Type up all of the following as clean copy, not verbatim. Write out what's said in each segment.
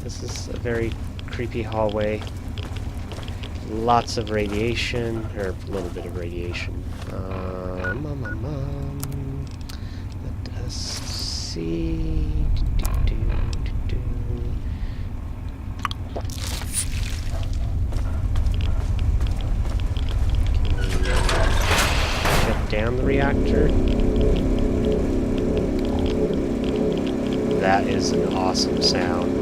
This is a very creepy hallway. Lots of radiation, or a little bit of radiation. Let us see. Shut down the reactor. That is an awesome sound.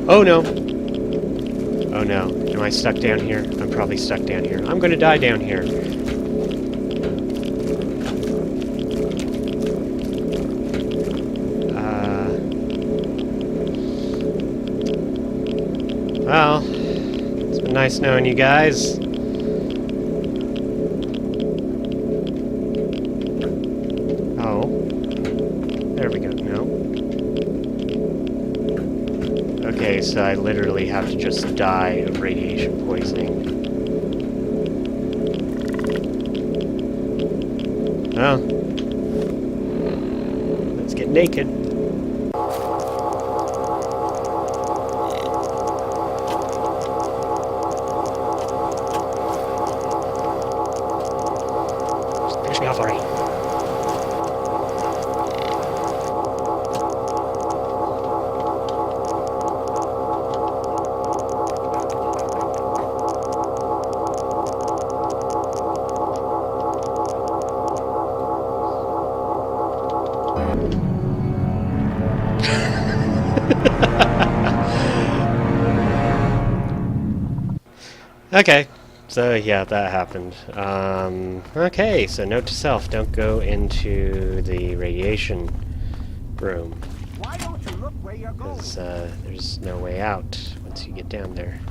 Oh no! Oh no. Am I stuck down here? I'm probably stuck down here. I'm gonna die down here. Well, it's been nice knowing you guys. Oh. There we go. No. Okay, so I literally have to just die of radiation poisoning. Oh. Let's get naked. Just finish me off already. Okay, so yeah, that happened. Okay, so note to self, don't go into the radiation room. Why don't you look where you're going? Because there's no way out once you get down there.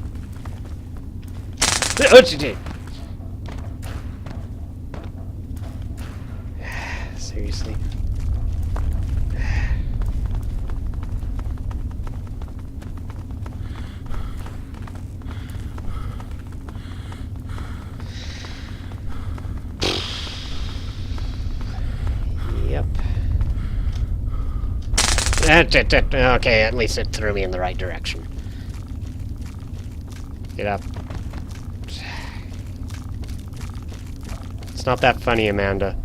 Seriously? Yep. Okay, at least it threw me in the right direction. Get up. It's not that funny, Amanda.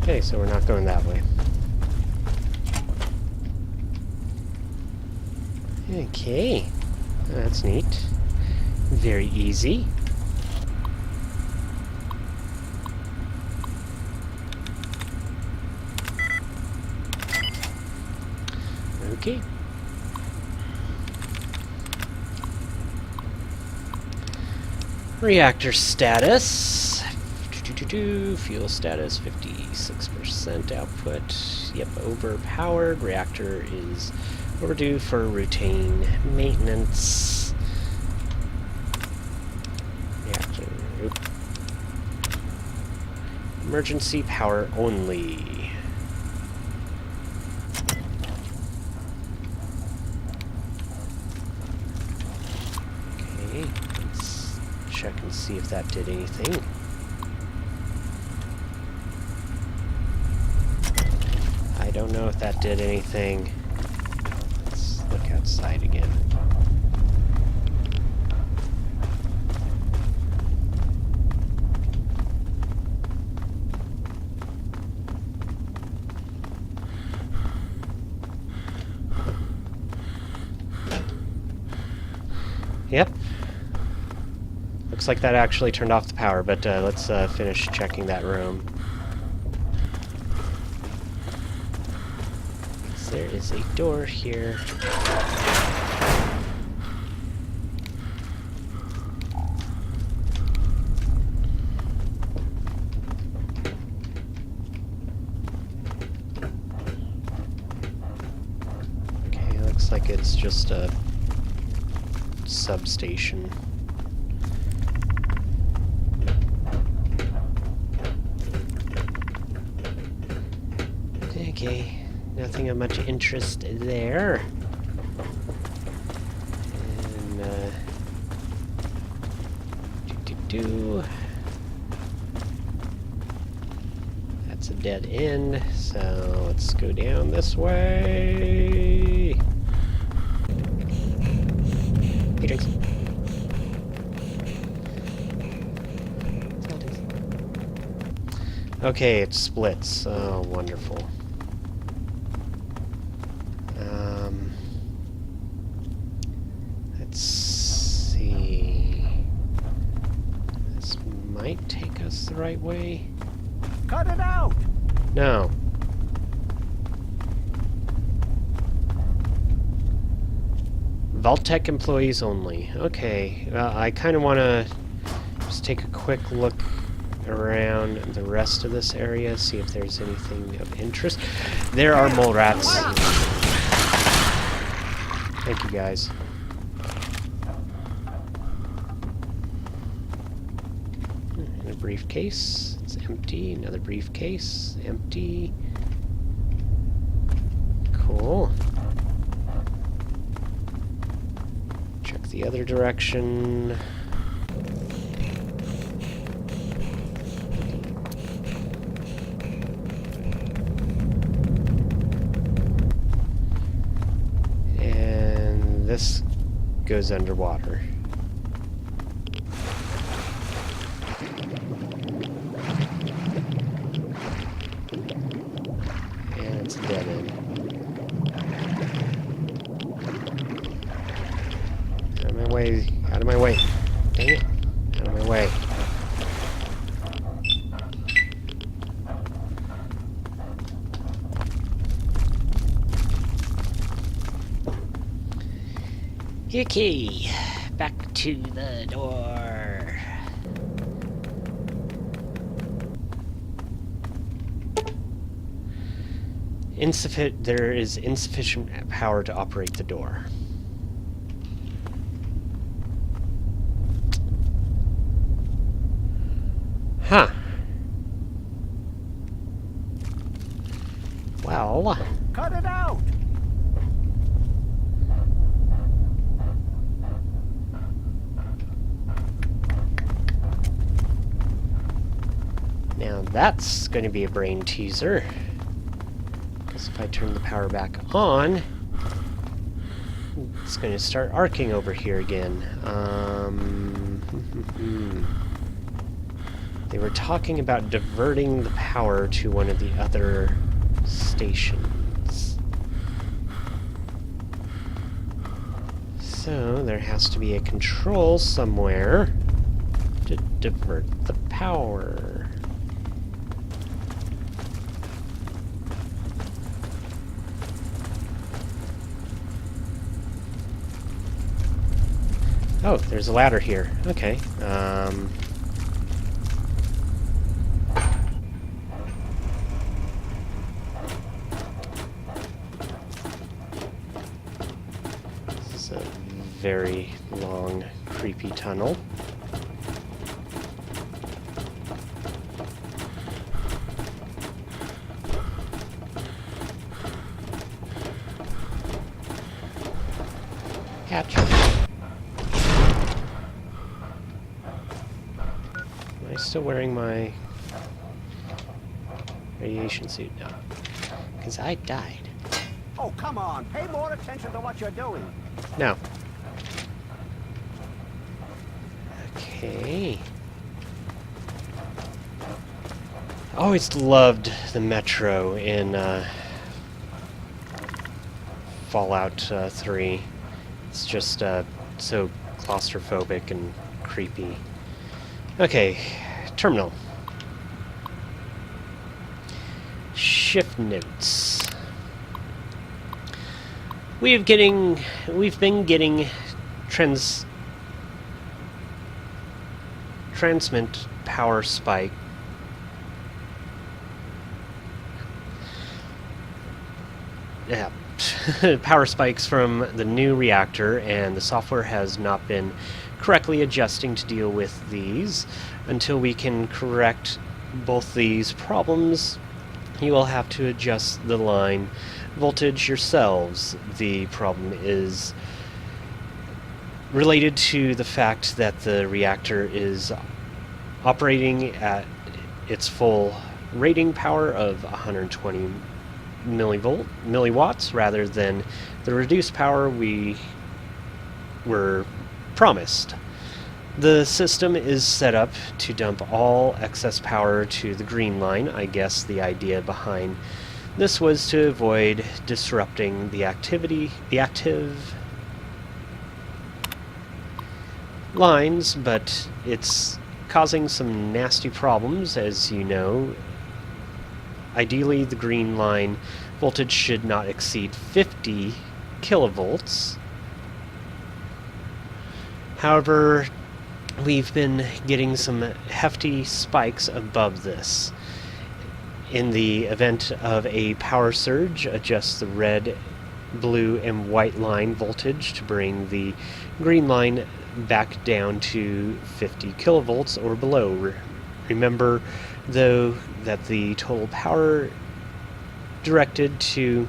Okay, so we're not going that way. Okay. That's neat. Very easy. Okay. Reactor status. Fuel status 56% output. Yep, overpowered. Reactor is overdue for routine maintenance. Reactor. Oop. Emergency power only. Okay, let's check and see if that did anything. I don't know if that did anything. Let's look outside again. Yep. Looks like that actually turned off the power, but let's finish checking that room. There is a door here. Okay, looks like it's just a substation. Okay. Nothing of much interest there. And, dead end, so let's go down this way. Hey, drinks. Okay, it splits. Oh, wonderful. Let's see. This might take us the right way. Cut it out! No. Vault-Tec employees only. Okay, I kind of want to just take a quick look around the rest of this area, see if there's anything of interest. There are mole rats. Thank you, guys. And a briefcase. It's empty. Another briefcase. Empty. Cool. Check the other direction. And this goes underwater. And it's a dead end. Out of my way. Out of my way. Dang it. Out of my way. Okay. Back to the door. There is insufficient power to operate the door. Huh. Well. Cut it out! Now that's going to be a brain teaser. Because if I turn the power back on, it's going to start arcing over here again. They were talking about diverting the power to one of the other stations. So there has to be a control somewhere to divert the power. Oh, there's a ladder here. Okay. This is a very long, creepy tunnel. Catch. Am I still wearing my radiation suit? No. Because I died. Oh, come on. Pay more attention to what you're doing. No. Okay. I always loved the Metro in Fallout 3. It's just so claustrophobic and creepy. Okay, terminal. Shift notes. We've been getting transmit power spike. Yeah, power spikes from the new reactor, and the software has not been correctly adjusting to deal with these. Until we can correct both these problems, you will have to adjust the line voltage yourselves. The problem is related to the fact that the reactor is operating at its full rating power of 120 milliwatts rather than the reduced power we were promised. The system is set up to dump all excess power to the green line. I guess the idea behind this was to avoid disrupting the active lines, but it's causing some nasty problems, as you know. Ideally, the green line voltage should not exceed 50 kilovolts. However, we've been getting some hefty spikes above this. In the event of a power surge, adjust the red, blue, and white line voltage to bring the green line back down to 50 kilovolts or below. Remember, though, that the total power directed to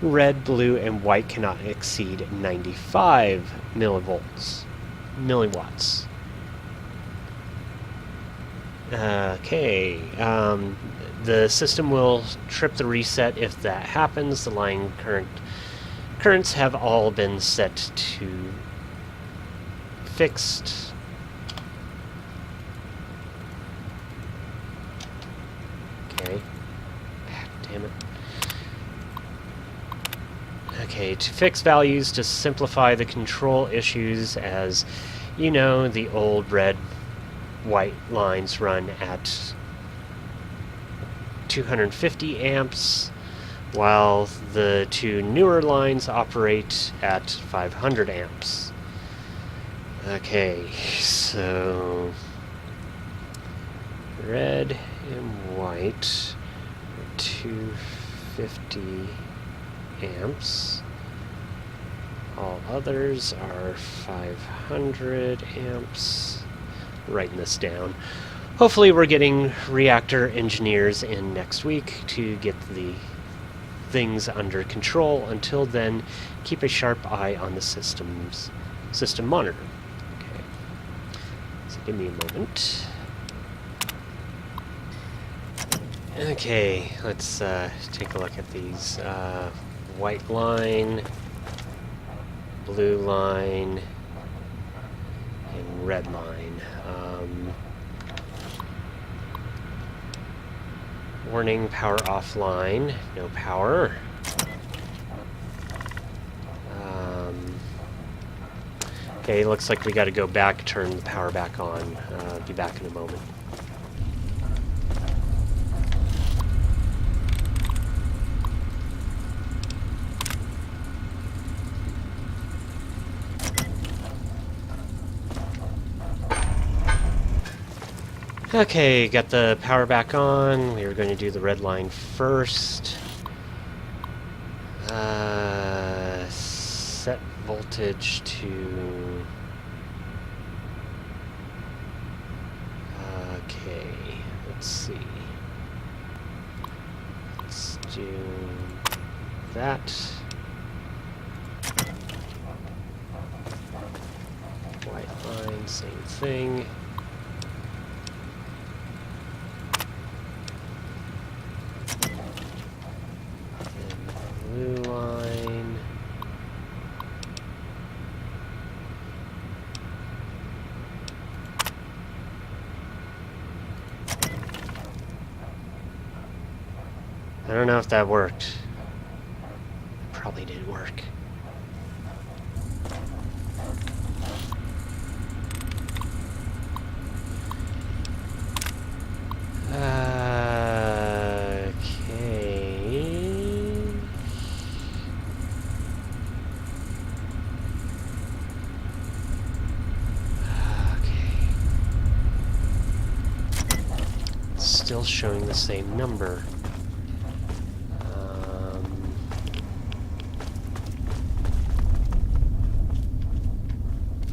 red, blue, and white cannot exceed 95 milliwatts. Okay, the system will trip the reset if that happens. The line currents have all been set to fixed. Okay. Damn it. Okay, to fix values to simplify the control issues, as you know, the old red white lines run at 250 amps, while the two newer lines operate at 500 amps. Okay, so red and white are 250 amps. All others are 500 amps. Writing this down. Hopefully we're getting reactor engineers in next week to get the things under control. Until then, keep a sharp eye on the system monitor. Okay. So give me a moment. Okay, let's take a look at these. White line, blue line, and red line. Warning, power offline. No power. Okay, looks like we gotta go back, turn the power back on. Be back in a moment. Okay, got the power back on. We were going to do the red line first. Set voltage to... Okay, let's see. Let's do that. White line, same thing. Blue line. I don't know if that worked. Probably didn't work. Still showing the same number.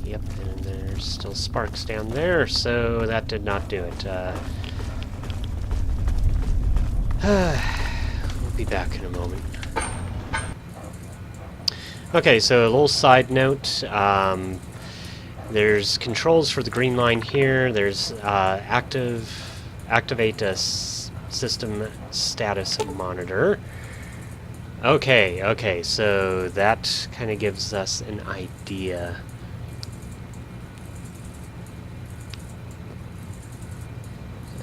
Yep, and there's still sparks down there, so that did not do it. We'll be back in a moment. Okay, so a little side note. There's controls for the green line here. There's activate a system status monitor. Okay, so that kind of gives us an idea.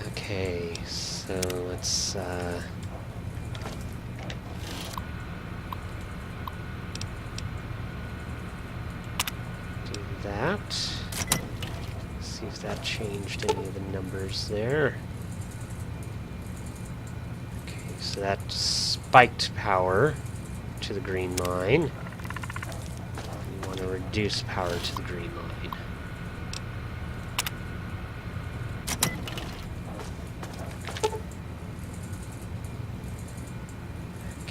Okay, so let's do that. See if that changed any of the numbers there. Okay, so that spiked power to the green line. We want to reduce power to the green line.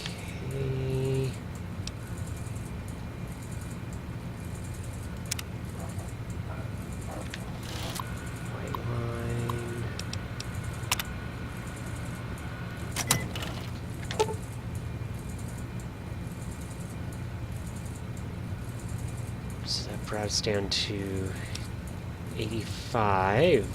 Okay. White line. So that brought us down to 85.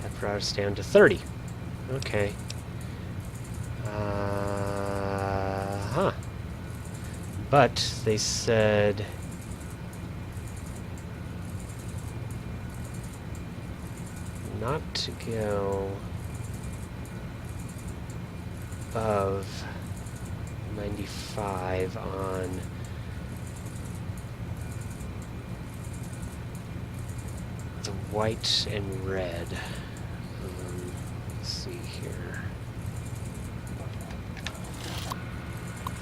That brought us down to 30. Okay. Huh. But they said not to go above 95 on the white and red. Let's see here.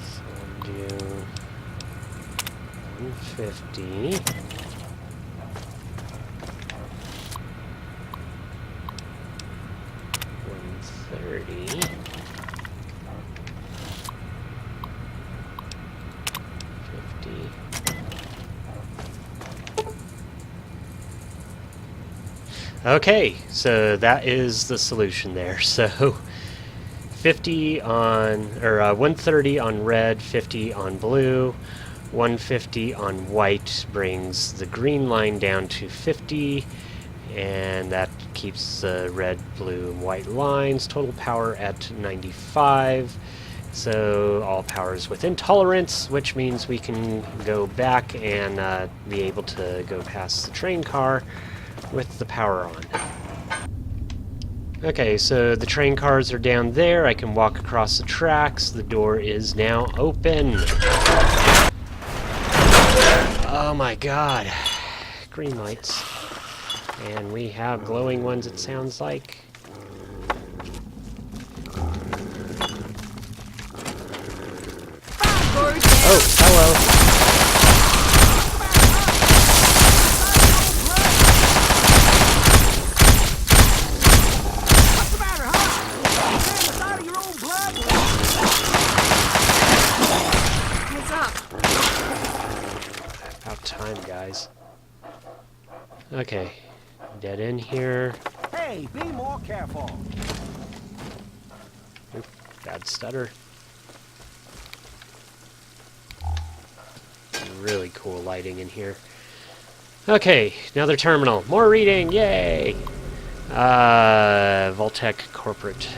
So I'll do 150. 130. 50. Okay, so that is the solution there. So 50 on, or 130 on red, 50 on blue, 150 on white brings the green line down to 50, and that keeps the red, blue, and white lines total power at 95. So all power is within tolerance, which means we can go back and be able to go past the train car with the power on. Okay, so the train cars are down there. I can walk across the tracks. The door is now open. Oh my god. Green lights. And we have glowing ones, it sounds like. Oh, hello. About time, guys. Okay. Dead end here. Hey, be more careful. Oop, bad stutter. Really cool lighting in here. Okay, another terminal. More reading, yay! Voltec corporate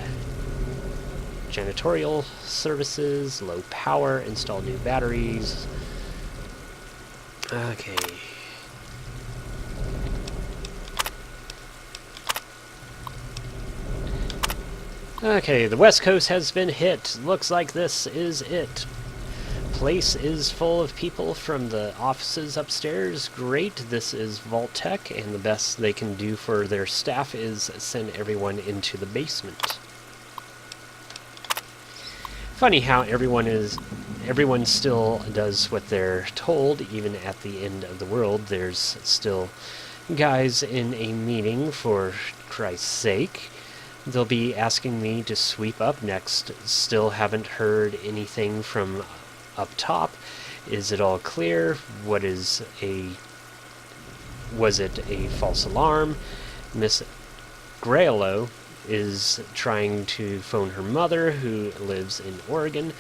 janitorial services, low power, install new batteries. Okay. Okay, the West Coast has been hit. Looks like this is it. Place is full of people from the offices upstairs. Great, this is Voltec, and the best they can do for their staff is send everyone into the basement. Funny how everyone still does what they're told, even at the end of the world. There's still guys in a meeting, for Christ's sake. They'll be asking me to sweep up next. Still haven't heard anything from up top. Is it all clear? Was it a false alarm? Miss Graillo is trying to phone her mother, who lives in Oregon.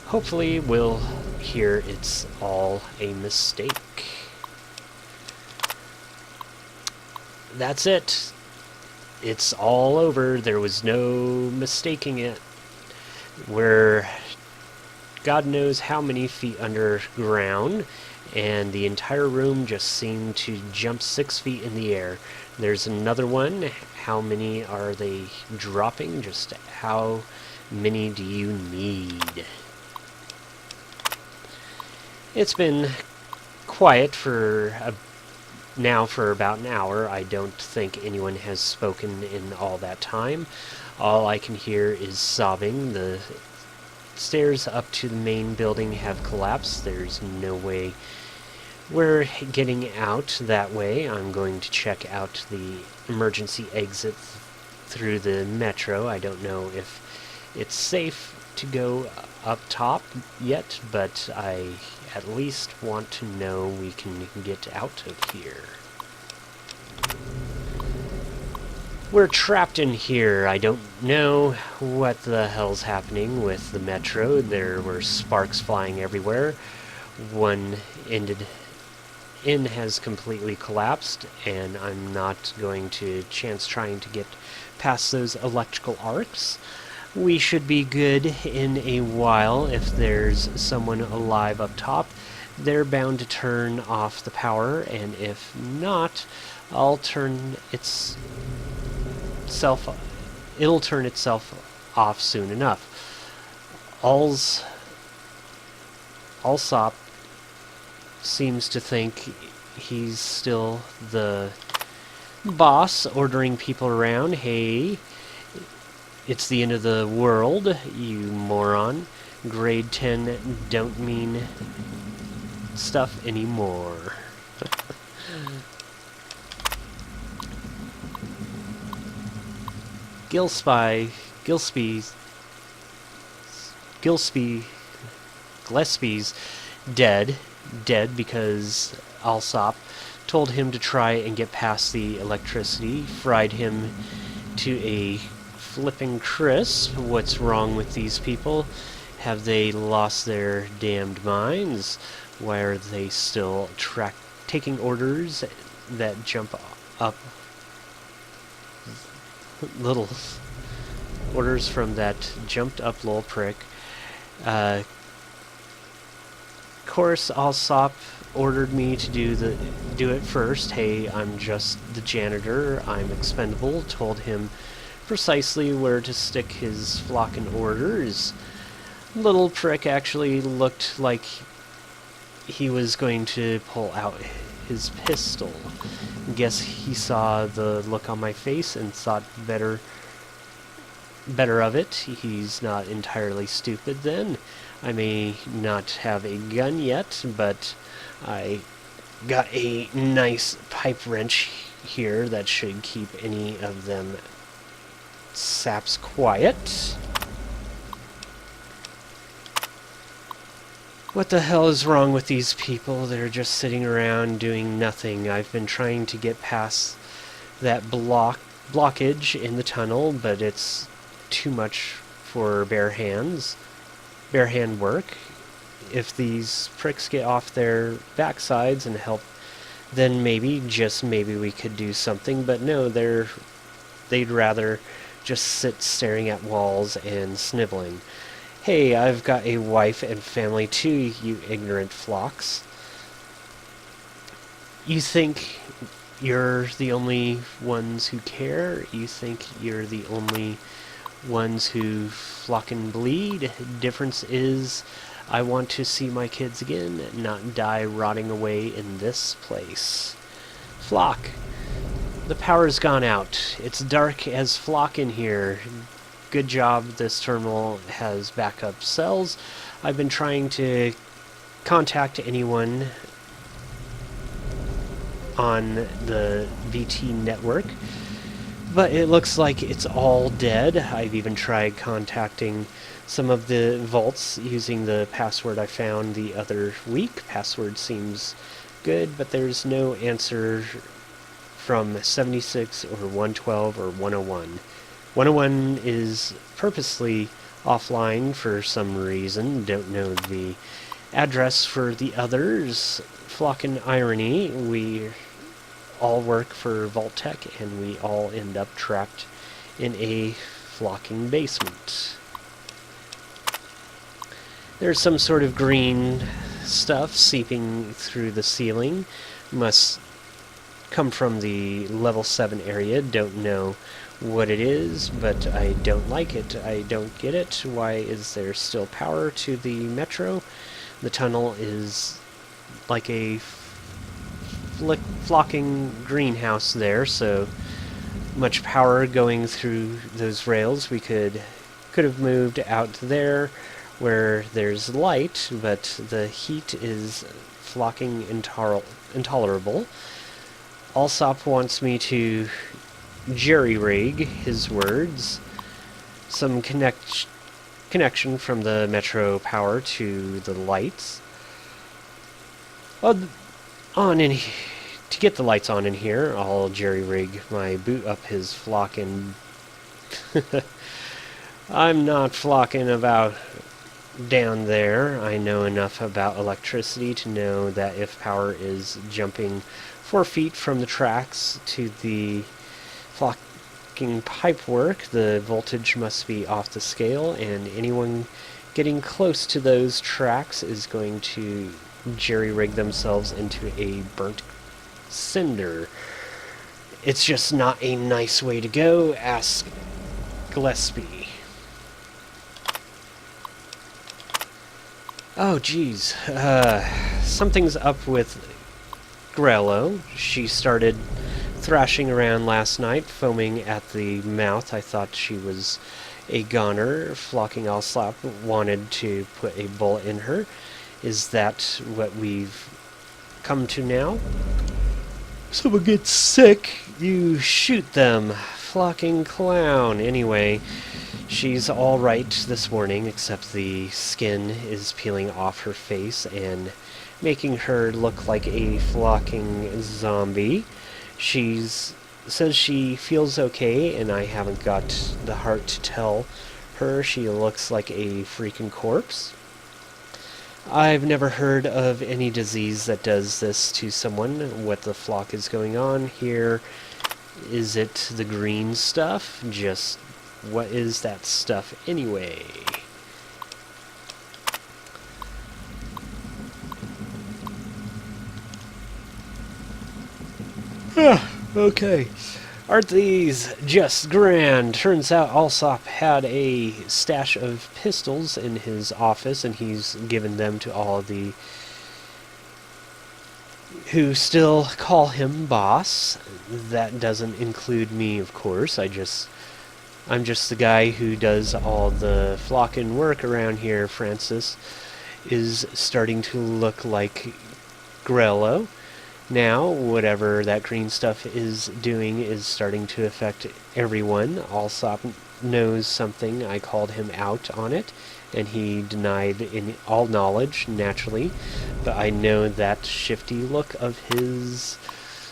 Hopefully we'll hear it's all a mistake. That's it. It's all over. There was no mistaking it. We're God knows how many feet underground, and the entire room just seemed to jump 6 feet in the air. There's another one. How many are they dropping? Just how many do you need? It's been quiet now for about an hour. I don't think anyone has spoken in all that time. All I can hear is sobbing. The stairs up to the main building have collapsed. There's no way we're getting out that way. I'm going to check out the emergency exit through the metro. I don't know if it's safe to go up top yet, but I at least want to know we can get out of here. We're trapped in here. I don't know what the hell's happening with the metro. There were sparks flying everywhere. One end has completely collapsed, and I'm not going to chance trying to get past those electrical arcs. We should be good in a while. If there's someone alive up top, they're bound to turn off the power, and if not, it'll turn itself off soon enough. Allsop seems to think he's still the boss, ordering people around. Hey, it's the end of the world, you moron. Grade 10 don't mean stuff anymore. Gillespie's dead because Alsop told him to try and get past the electricity, fried him to a flipping crisp. What's wrong with these people? Have they lost their damned minds? Why are they still taking orders that jump up? Little orders from that jumped up little prick. Course, Alsop ordered me to do it first. Hey, I'm just the janitor. I'm expendable. Told him precisely where to stick his flocking orders. Little prick actually looked like he was going to pull out his pistol. Guess he saw the look on my face and thought better of it. He's not entirely stupid then. I may not have a gun yet, but I got a nice pipe wrench here that should keep any of them saps quiet. What the hell is wrong with these people? They're just sitting around doing nothing. I've been trying to get past that blockage in the tunnel, but it's too much for bare hand work. If these pricks get off their backsides and help, then maybe, just maybe, we could do something. But no, they'd rather just sit staring at walls and sniveling. Hey, I've got a wife and family too, you ignorant flocks. You think you're the only ones who care? You think you're the only ones who flock and bleed? Difference is, I want to see my kids again, not die rotting away in this place. Flock, the power's gone out. It's dark as flock in here. Good job, this terminal has backup cells. I've been trying to contact anyone on the VT network, but it looks like it's all dead. I've even tried contacting some of the vaults using the password I found the other week. Password seems good, but there's no answer from 76 or 112 or 101. 101 is purposely offline for some reason. Don't know the address for the others. Flock and Irony, we all work for Vault-Tec, and we all end up trapped in a flocking basement. There's some sort of green stuff seeping through the ceiling. Must come from the level 7 area. Don't know what it is, but I don't like it. I don't get it. Why is there still power to the metro? The tunnel is like a flocking greenhouse there, so much power going through those rails. We could have moved out there where there's light, but the heat is flocking intolerable. Alsop wants me to jerry-rig his words. Some connection from the metro power to the lights. Well, to get the lights on in here, I'll jerry-rig my boot up his flocking. I'm not flocking about down there. I know enough about electricity to know that if power is jumping 4 feet from the tracks to the flocking pipework, the voltage must be off the scale, and anyone getting close to those tracks is going to jerry-rig themselves into a burnt cinder. It's just not a nice way to go. Ask Gillespie. Oh, geez. Something's up with Grello. She started thrashing around last night, foaming at the mouth. I thought she was a goner. Flocking Alsop wanted to put a bullet in her. Is that what we've come to now? Someone gets sick, you shoot them. Flocking clown. Anyway, she's alright this morning, except the skin is peeling off her face and making her look like a flocking zombie. Says she feels okay, and I haven't got the heart to tell her she looks like a freaking corpse. I've never heard of any disease that does this to someone. What the flock is going on here? Is it the green stuff? Just what is that stuff anyway? Okay. Aren't these just grand? Turns out Alsop had a stash of pistols in his office, and he's given them to all the who still call him boss. That doesn't include me, of course. I'm just the guy who does all the flocking work around here. Francis is starting to look like Grello. Now, whatever that green stuff is doing is starting to affect everyone. Alsop knows something. I called him out on it, and he denied all knowledge, naturally. But I know that shifty look of his.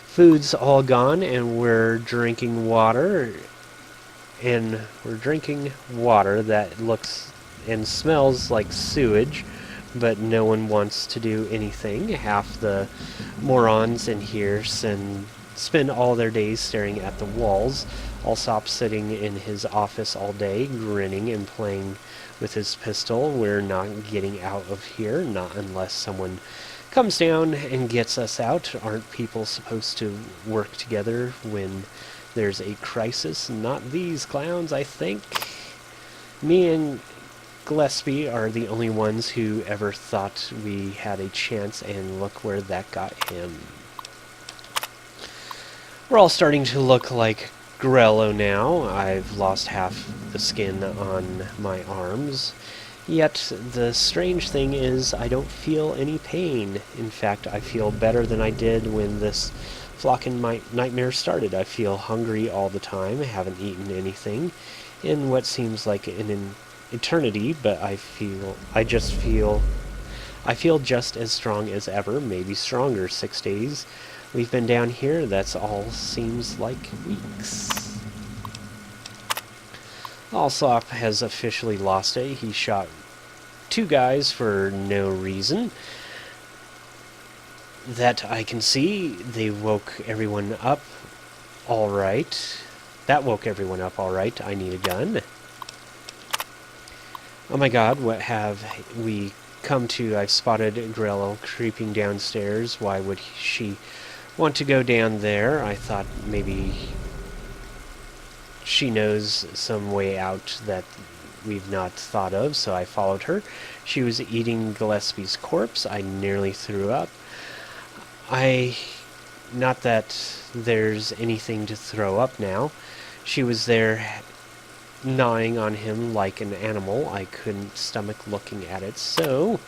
Food's all gone, and we're drinking water. And we're drinking water that looks and smells like sewage, but no one wants to do anything. Half the morons in here spend all their days staring at the walls. Alsop sitting in his office all day, grinning and playing with his pistol. We're not getting out of here, not unless someone comes down and gets us out. Aren't people supposed to work together when there's a crisis? Not these clowns, I think. Me and Gillespie are the only ones who ever thought we had a chance, and look where that got him. We're all starting to look like Grello now. I've lost half the skin on my arms. Yet, the strange thing is, I don't feel any pain. In fact, I feel better than I did when this flocking nightmare started. I feel hungry all the time, haven't eaten anything in what seems like an eternity, but I feel just as strong as ever, maybe stronger. 6 days we've been down here, that's all seems like weeks. Alsop has officially lost it. He shot 2 guys for no reason that I can see. They woke everyone up all right. That woke everyone up all right. I need a gun. Oh my god, what have we come to? I've spotted Grello creeping downstairs. Why would she want to go down there? I thought maybe she knows some way out that we've not thought of, so I followed her. She was eating Gillespie's corpse. I nearly threw up. Not that there's anything to throw up now. She was there gnawing on him like an animal. I couldn't stomach looking at it, so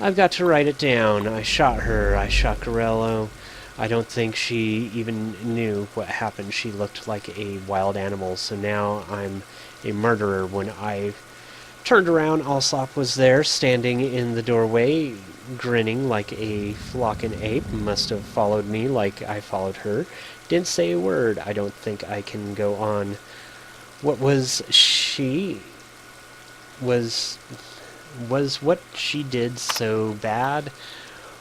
I've got to write it down. I shot her. I shot Garello. I don't think she even knew what happened. She looked like a wild animal, so now I'm a murderer. When I turned around, Alsop was there, standing in the doorway, grinning like a flocking ape. Must have followed me like I followed her. Didn't say a word. I don't think I can go on. What was she? Was what she did so bad?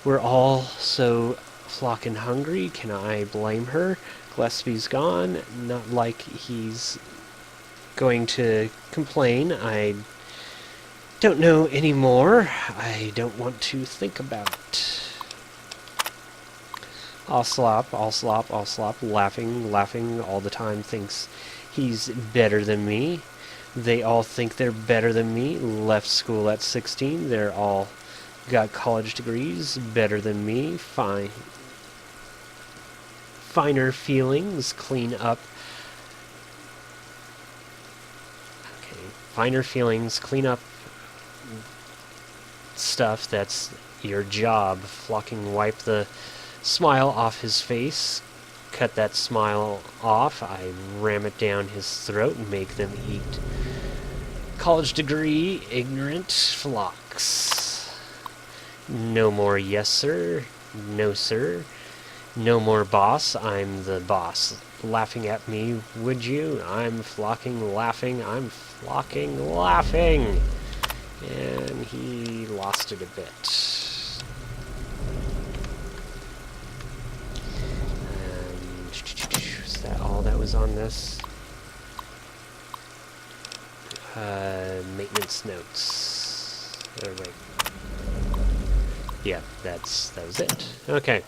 We're all so flocking hungry. Can I blame her? Gillespie's gone. Not like he's going to complain. I don't know anymore. I don't want to think about it. I'll slop, laughing all the time, thinks he's better than me. They all think they're better than me. Left school at 16. They're all got college degrees, better than me. Finer feelings, clean up. Okay, finer feelings, clean up stuff. That's your job. Flocking wipe the smile off his face. Cut that smile off. I ram it down his throat and make them eat. College degree, ignorant flocks. No more yes sir, no sir. No more boss, I'm the boss. Laughing at me, would you? I'm flocking laughing, I'm flocking laughing. And he lost it a bit. Is that all that was on this? Maintenance notes. Oh, wait. Yeah, that was it. Okay.